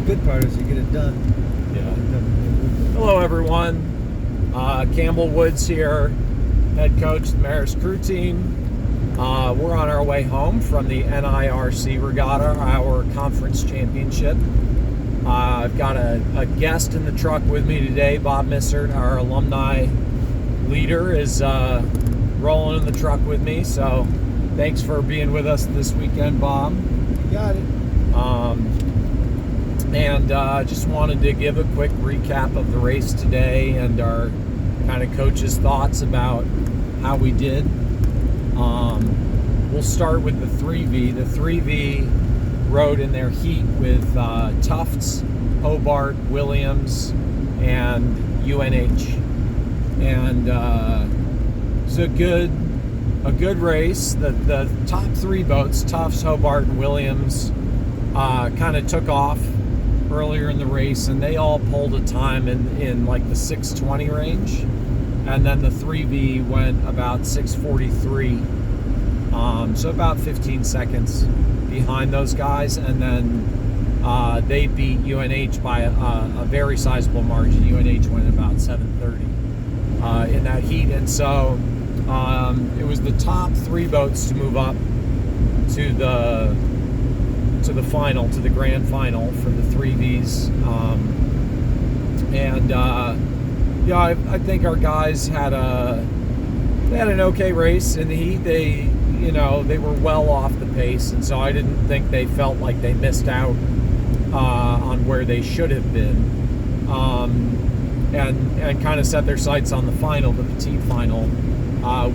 good part is you get it done. Yeah. Hello, everyone. Campbell Woods here, head coach of the NIRC crew team. We're on our way home from the NIRC Regatta, our conference championship. I've got a guest in the truck with me today. Bob Missert, our alumni leader, is rolling in the truck with me. So thanks for being with us this weekend, Bob. You got it. Just wanted to give a quick recap of the race today and our kind of coach's thoughts about how we did. We'll start with the 3V. The 3V rode in their heat with Tufts, Hobart, Williams, and UNH. And it's a good race. The top three boats, Tufts, Hobart, and Williams, kind of took off earlier in the race, and they all pulled a time in like the 6:20 range, and then the 3V went about 6:43, so about 15 seconds behind those guys, and then they beat UNH by a very sizable margin. UNH went about 7:30 in that heat, and so it was the top three boats to move up to the final, to the grand final for the 3Vs. I think our guys had an okay race in the heat. They were well off the pace, and so I didn't think they felt like they missed out on where they should have been, and kind of set their sights on the final, the petite final.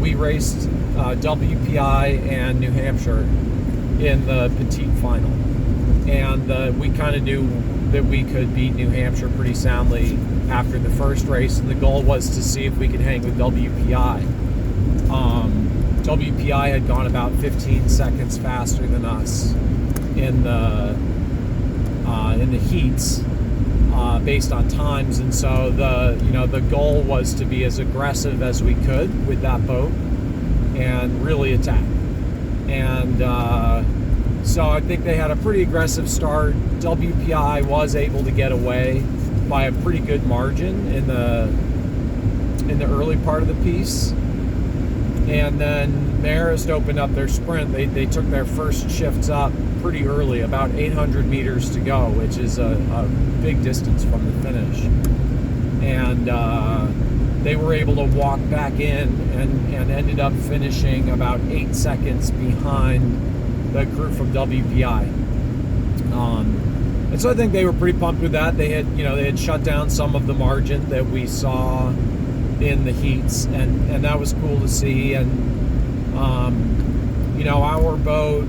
We raced WPI and New Hampshire in the petite final, and we kind of knew that we could beat New Hampshire pretty soundly after the first race, and the goal was to see if we could hang with WPI. WPI had gone about 15 seconds faster than us in the heats based on times, and so the goal was to be as aggressive as we could with that boat and really attack. And so I think they had a pretty aggressive start. WPI was able to get away by a pretty good margin in the early part of the piece. And then NIRC opened up their sprint. They took their first shifts up pretty early, about 800 meters to go, which is a big distance from the finish. And they were able to walk back in and ended up finishing about 8 seconds behind the crew from WPI. And so I think they were pretty pumped with that. They had shut down some of the margin that we saw in the heats, and that was cool to see. And our boat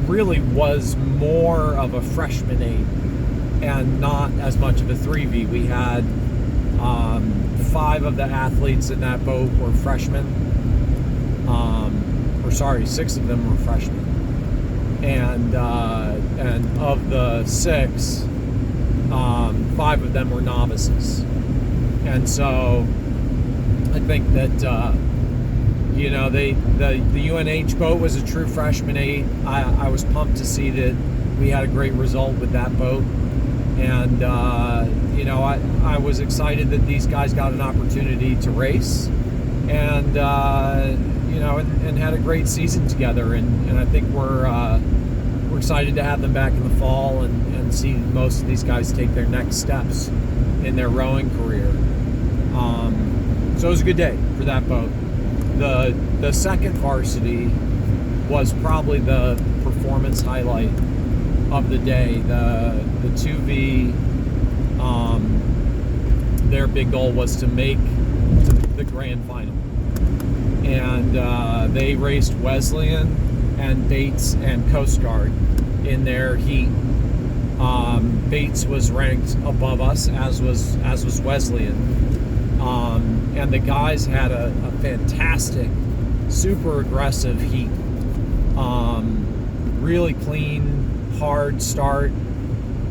really was more of a freshman 8 and not as much of a 3V. We had 5 of the athletes in that boat were freshmen. 6 of them were freshmen, and of the 6, 5 of them were novices. And so I think that the UNH boat was a true freshman 8. I was pumped to see that we had a great result with that boat, and I was excited that these guys got an opportunity to race, and and had a great season together, and I think we're excited to have them back in the fall and see most of these guys take their next steps in their rowing career. So it was a good day for that boat. The second varsity was probably the performance highlight of the day. The 2V, their big goal was to make the grand final. And they raced Wesleyan and Bates and Coast Guard in their heat. Bates was ranked above us, as was Wesleyan. And the guys had a fantastic, super aggressive heat. Really clean, hard start.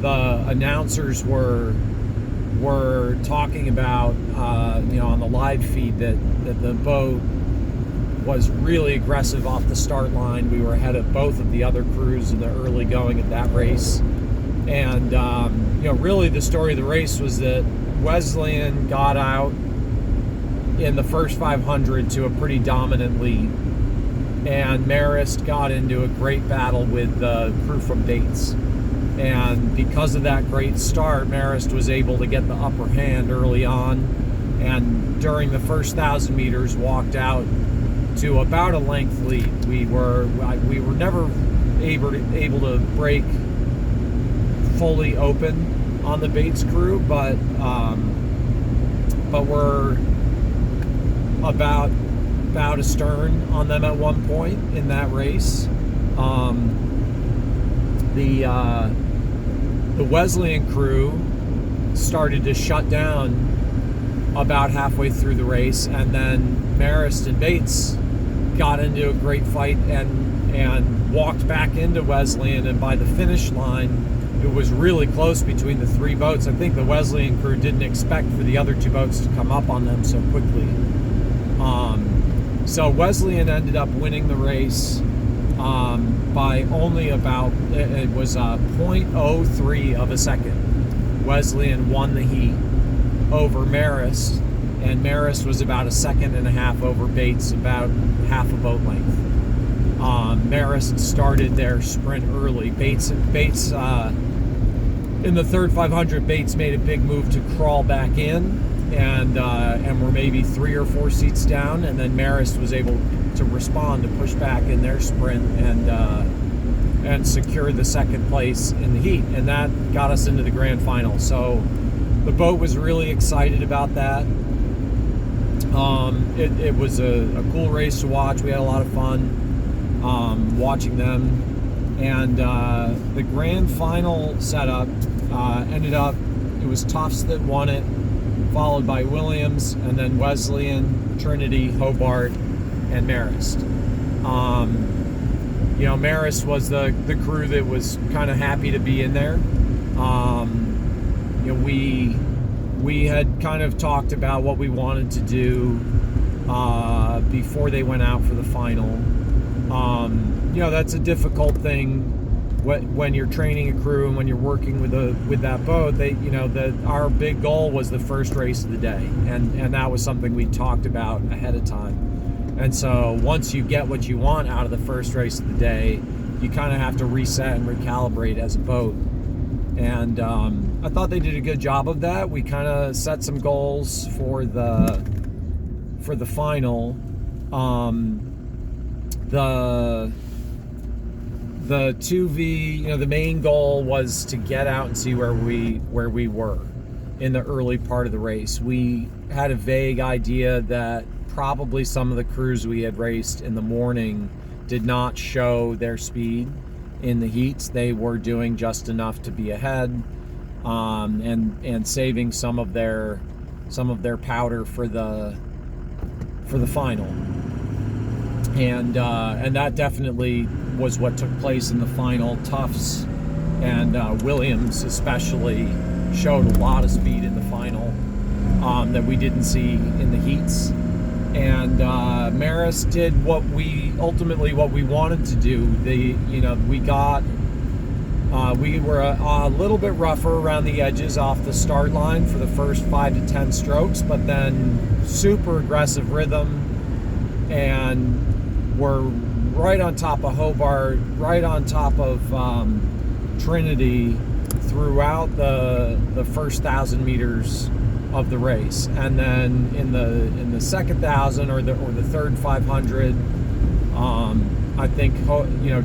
The announcers were talking about, on the live feed that the boat was really aggressive off the start line. We were ahead of both of the other crews in the early going of that race. And really the story of the race was that Wesleyan got out in the first 500 to a pretty dominant lead, and Marist got into a great battle with the crew from Bates. And because of that great start, Marist was able to get the upper hand early on, and during the first 1,000 meters walked out to about a length lead. We were never able to break fully open on the Bates crew, but we're about astern on them at one point in that race. The Wesleyan crew started to shut down about halfway through the race, and then Marist and Bates got into a great fight and walked back into Wesleyan, and by the finish line it was really close between the three boats. I think the Wesleyan crew didn't expect for the other two boats to come up on them so quickly. So Wesleyan ended up winning the race by only about, it was 0.03 of a second. Wesleyan won the heat over Marist, and Marist was about a second and a half over Bates, about half a boat length. Marist started their sprint early. Bates in the third 500, Bates made a big move to crawl back in, and were maybe 3 or 4 seats down, and then Marist was able to respond, to push back in their sprint and secure the second place in the heat, and that got us into the grand final. So the boat was really excited about that. It was a cool race to watch. We had a lot of fun watching them, and the grand final setup ended up, it was Tufts that won it, followed by Williams, and then Wesleyan, Trinity, Hobart, and Marist. Marist was the crew that was kind of happy to be in there. We had kind of talked about what we wanted to do before they went out for the final. That's a difficult thing when you're training a crew and when you're working with that boat. Our big goal was the first race of the day, and that was something we talked about ahead of time. And so once you get what you want out of the first race of the day, you kind of have to reset and recalibrate as a boat. And I thought they did a good job of that. We kind of set some goals for the final. The 2V, the main goal was to get out and see where we were in the early part of the race. We had a vague idea that probably some of the crews we had raced in the morning did not show their speed in the heats. They were doing just enough to be ahead, and saving some of their powder for the final. And that definitely was what took place in the final. Tufts and Williams especially showed a lot of speed in the final that we didn't see in the heats. And Marist did what we wanted to do. We were a little bit rougher around the edges off the start line for the first 5 to 10 strokes, but then super aggressive rhythm, and we're right on top of Hobart, right on top of Trinity throughout the first 1,000 meters of the race. And then in the second 1,000 or the third 500, I think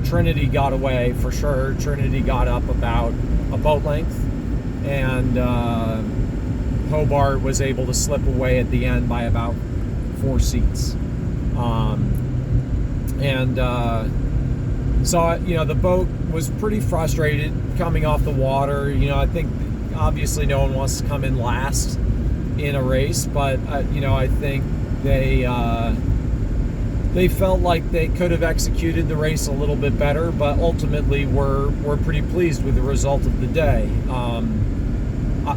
Trinity got away for sure. Trinity got up about a boat length, and Hobart was able to slip away at the end by about 4 seats. So the boat was pretty frustrated coming off the water. I think obviously no one wants to come in last in a race, but I think they felt like they could have executed the race a little bit better, but ultimately we're pretty pleased with the result of the day.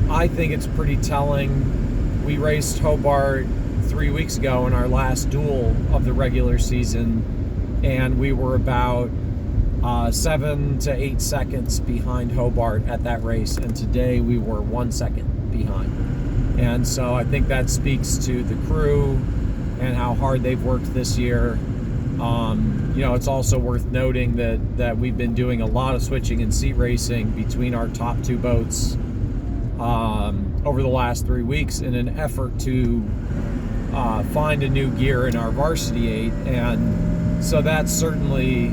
I think it's pretty telling. We raced Hobart 3 weeks ago in our last duel of the regular season, and we were about 7 to 8 seconds behind Hobart at that race, and today we were 1 second behind. And so I think that speaks to the crew and how hard they've worked this year. It's also worth noting that we've been doing a lot of switching and seat racing between our top two boats over the last 3 weeks in an effort to find a new gear in our Varsity 8. And so that certainly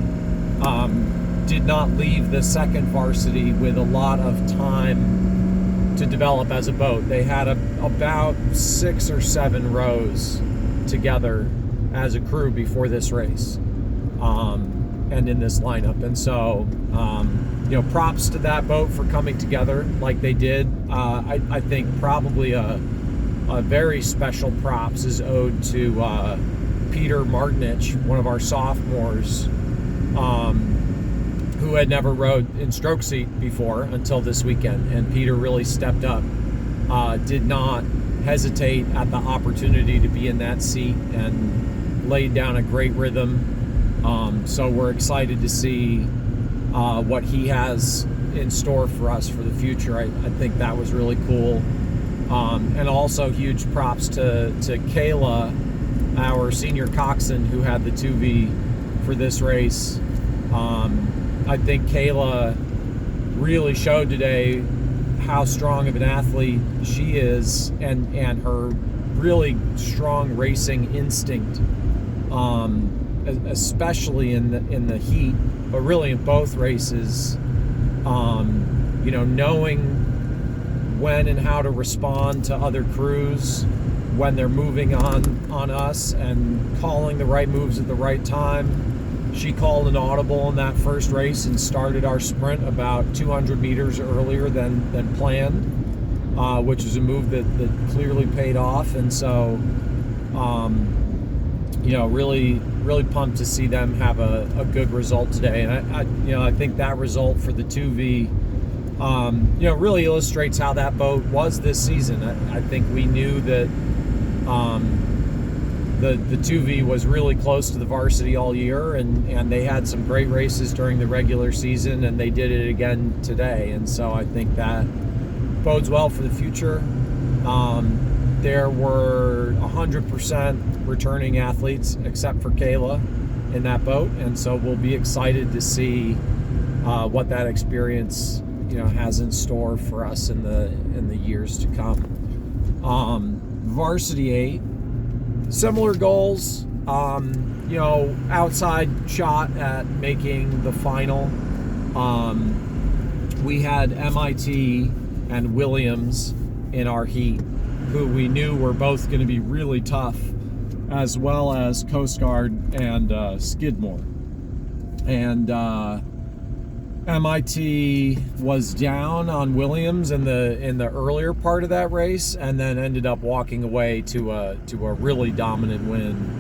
did not leave the second Varsity with a lot of time to develop as a boat. They had about 6 or 7 rows together as a crew before this race, and in this lineup. And so, props to that boat for coming together like they did. I think probably a very special props is owed to Peter Martinich, one of our sophomores, who had never rowed in stroke seat before until this weekend. And Peter really stepped up, did not hesitate at the opportunity to be in that seat, and laid down a great rhythm. So we're excited to see what he has in store for us for the future. I think that was really cool. And also huge props to Kayla, our senior coxswain, who had the 2V for this race. I think Kayla really showed today how strong of an athlete she is, and her really strong racing instinct, especially in the heat, but really in both races. Knowing when and how to respond to other crews when they're moving on us, and calling the right moves at the right time. She called an audible in that first race and started our sprint about 200 meters earlier than planned, which is a move that clearly paid off. And so, really pumped to see them have a good result today. And I think that result for the 2V, really illustrates how that boat was this season. I think we knew that the 2V was really close to the Varsity all year, and they had some great races during the regular season, and they did it again today. And so I think that bodes well for the future. There were 100% returning athletes except for Kayla in that boat, and so we'll be excited to see what that experience has in store for us in the years to come. Varsity 8, similar goals. Outside shot at making the final. We had MIT and Williams in our heat, who we knew were both going to be really tough, as well as Coast Guard and Skidmore. And MIT was down on Williams in the earlier part of that race, and then ended up walking away to a really dominant win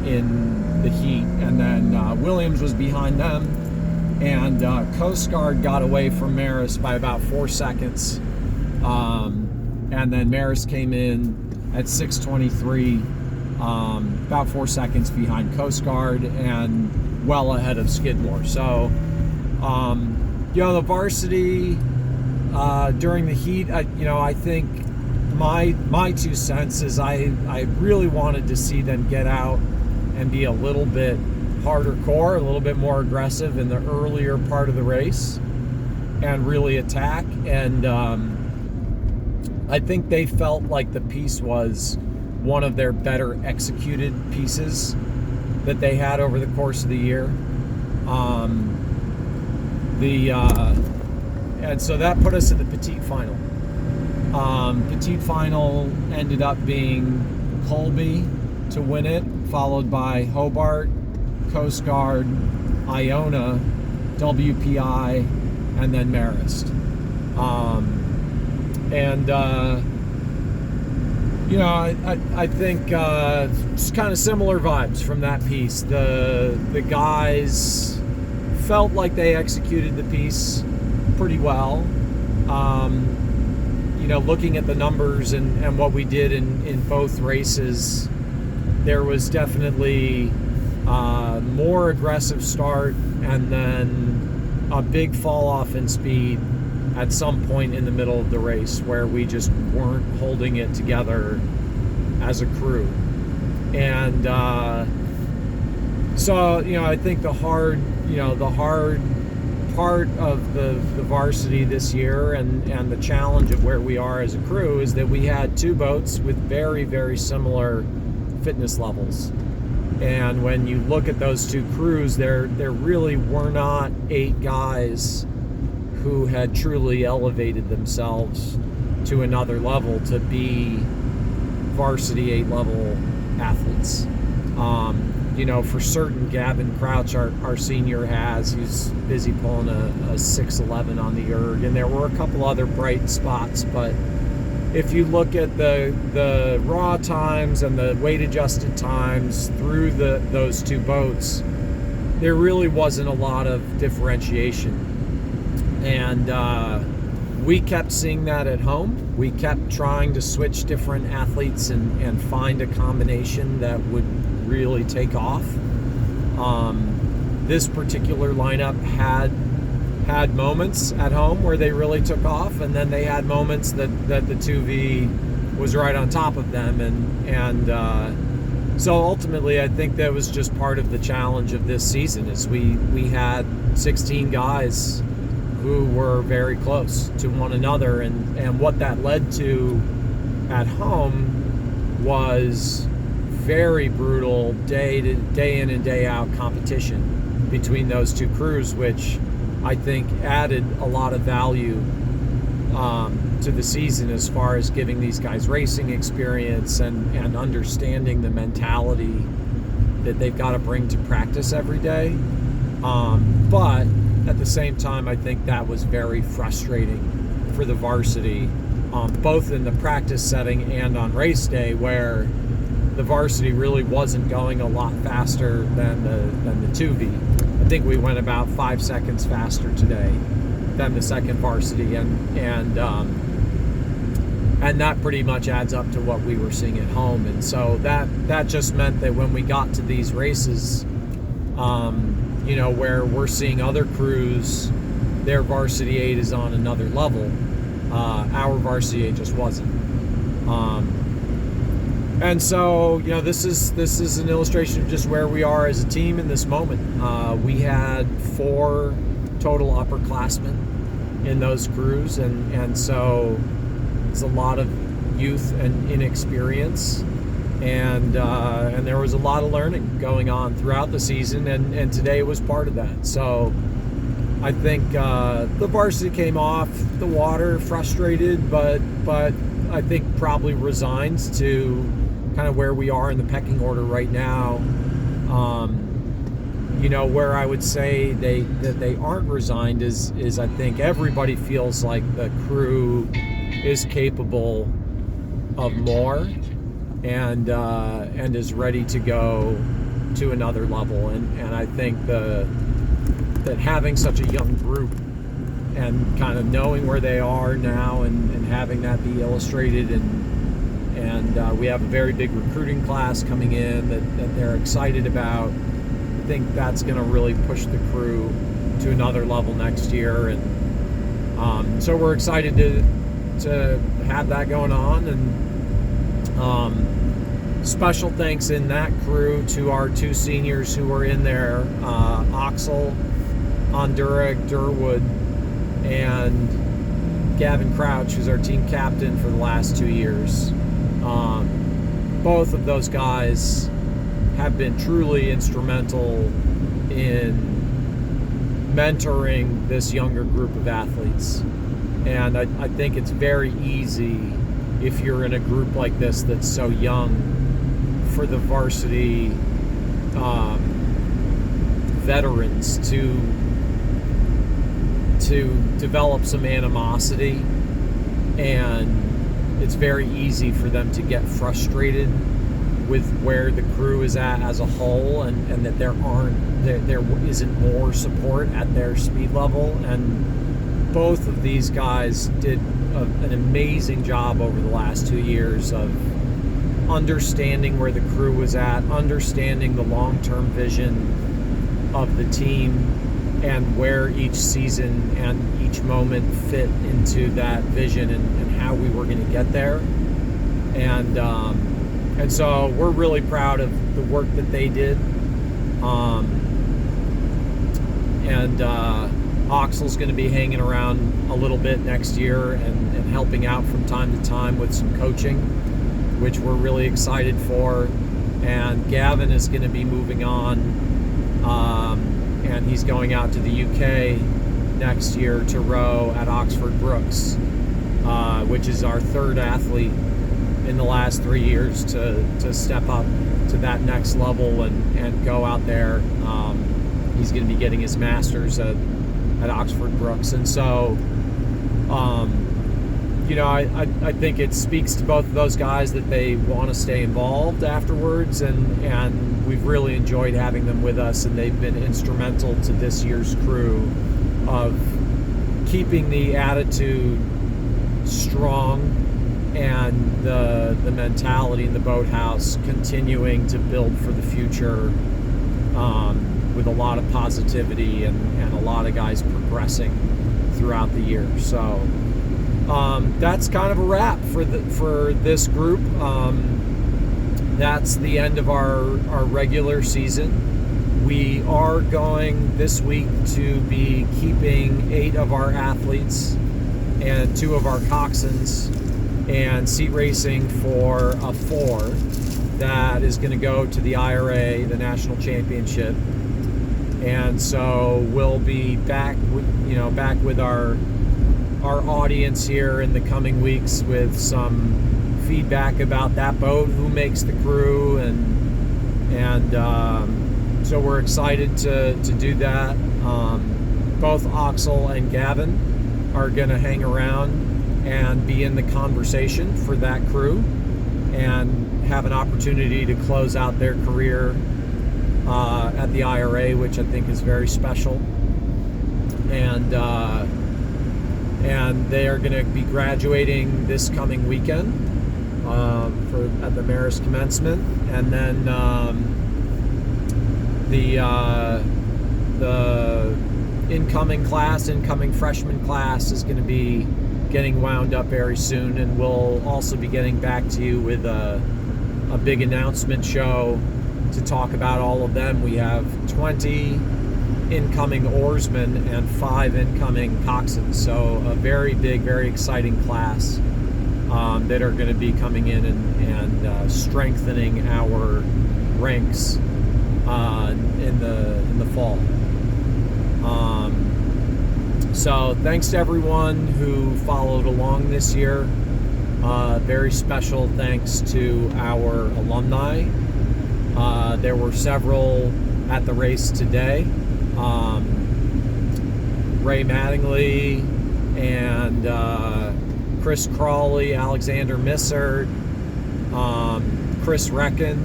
in the heat. And then Williams was behind them, and Coast Guard got away from Maris by about 4 seconds. And then Maris came in at 6:23, about 4 seconds behind Coast Guard, and well ahead of Skidmore. So, the Varsity during the heat, I think my 2 cents is I really wanted to see them get out and be a little bit harder core, a little bit more aggressive in the earlier part of the race, and really attack. And I think they felt like the piece was one of their better executed pieces that they had over the course of the year. And so that put us in the petite final. Petite final ended up being Colby to win it, followed by Hobart, Coast Guard, Iona, WPI, and then Marist. I think just kind of similar vibes from that piece. The guys felt like they executed the piece pretty well. Looking at the numbers and what we did in both races, there was definitely more aggressive start, and then a big fall off in speed at some point in the middle of the race where we just weren't holding it together as a crew. And so, I think the hard part of the varsity this year and the challenge of where we are as a crew is that we had two boats with very, very similar fitness levels. And when you look at those two crews, there really were not 8 guys who had truly elevated themselves to another level to be varsity 8 level athletes. For certain, Gavin Crouch, our senior, he's busy pulling a 6:11 on the erg, and there were a couple other bright spots, but if you look at the raw times and the weight adjusted times through those two boats, there really wasn't a lot of differentiation. And we kept seeing that at home. We kept trying to switch different athletes and find a combination that would really take off. This particular lineup had moments at home where they really took off, and then they had moments that the 2V was right on top of them, and so ultimately I think that was just part of the challenge of this season is we had 16 guys who were very close to one another, and what that led to at home was very brutal day in and day out competition between those two crews, which I think added a lot of value to the season as far as giving these guys racing experience and understanding the mentality that they've got to bring to practice every day. But at the same time, I think that was very frustrating for the varsity, both in the practice setting and on race day, where the varsity really wasn't going a lot faster than the 2V. I think we went about 5 seconds faster today than the second varsity, and that pretty much adds up to what we were seeing at home. And so that just meant that when we got to these races, where we're seeing other crews, their varsity 8 is on another level. Our varsity 8 just wasn't. And so, this is an illustration of just where we are as a team in this moment. We had 4 total upperclassmen in those crews, and so it's a lot of youth and inexperience, and there was a lot of learning going on throughout the season, and today was part of that. So I think the varsity came off the water frustrated, but I think probably resigned to kind of where we are in the pecking order right now. Where I would say that they aren't resigned is I think everybody feels like the crew is capable of more and is ready to go to another level. And I think that having such a young group and kind of knowing where they are now and having that be illustrated, and we have a very big recruiting class coming in that they're excited about. I think that's going to really push the crew to another level next year, and so we're excited to have that going on. And special thanks in that crew to our 2 seniors who were in there, Oxel Durwood and Gavin Crouch, who's our team captain for the last 2 years. Both of those guys have been truly instrumental in mentoring this younger group of athletes. And I think it's very easy, if you're in a group like this that's so young, for the varsity veterans to develop some animosity, and it's very easy for them to get frustrated with where the crew is at as a whole, and that there isn't more support at their speed level. And both of these guys did an amazing job over the last 2 years of understanding where the crew was at, understanding the long-term vision of the team and where each season and each moment fit into that vision and how we were going to get there. And so we're really proud of the work that they did. Oxel's going to be hanging around a little bit next year and helping out from time to time with some coaching, which we're really excited for. And Gavin is going to be moving on, and he's going out to the UK next year to row at Oxford Brookes, which is our third athlete in the last 3 years to step up to that next level and go out there. He's going to be getting his master's at Oxford Brookes. And so, I think it speaks to both of those guys that they want to stay involved afterwards, and we've really enjoyed having them with us, and they've been instrumental to this year's crew of keeping the attitude strong and the mentality in the boathouse continuing to build for the future, with a lot of positivity and a lot of guys progressing throughout the year. So that's kind of a wrap for this group. That's the end of our regular season. We are going this week to be keeping 8 of our athletes and 2 of our coxswains and seat racing for a 4 that is going to go to the IRA, the National Championship. And so we'll be back with our audience here in the coming weeks with some feedback about that boat, who makes the crew, and so we're excited to do that. Both Oxel and Gavin are going to hang around and be in the conversation for that crew and have an opportunity to close out their career at the IRA, which I think is very special. And they are going to be graduating this coming weekend at the Maris commencement, and then the incoming freshman class is going to be getting wound up very soon, and we'll also be getting back to you with a big announcement show to talk about all of them. We have 20 incoming oarsmen and 5 incoming coxswains, so a very big, very exciting class that are going to be coming in and strengthening our ranks in the fall. So thanks to everyone who followed along this year. Very special thanks to our alumni. There were several at the race today. Ray Mattingly and Chris Crawley, Alexander Missert, Chris Reckon,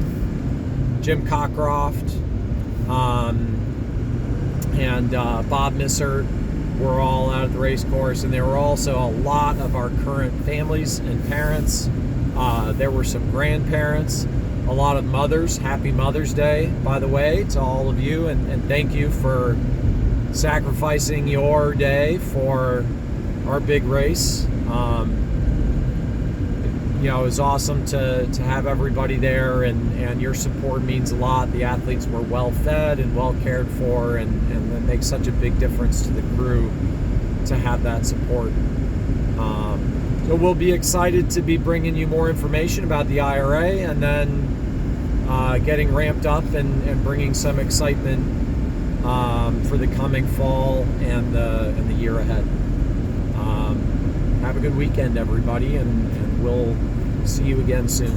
Jim Cockcroft, and Bob Missert were all out at the race course, and there were also a lot of our current families and parents. There were some grandparents, a lot of mothers. Happy Mother's Day, by the way, to all of you, and thank you for sacrificing your day for our big race. It was awesome to have everybody there, and your support means a lot. The athletes were well fed and well cared for, and it makes such a big difference to the crew to have that support. So we'll be excited to be bringing you more information about the IRA, and then getting ramped up and bringing some excitement for the coming fall and the year ahead. Have a good weekend, everybody, and we'll see you again soon.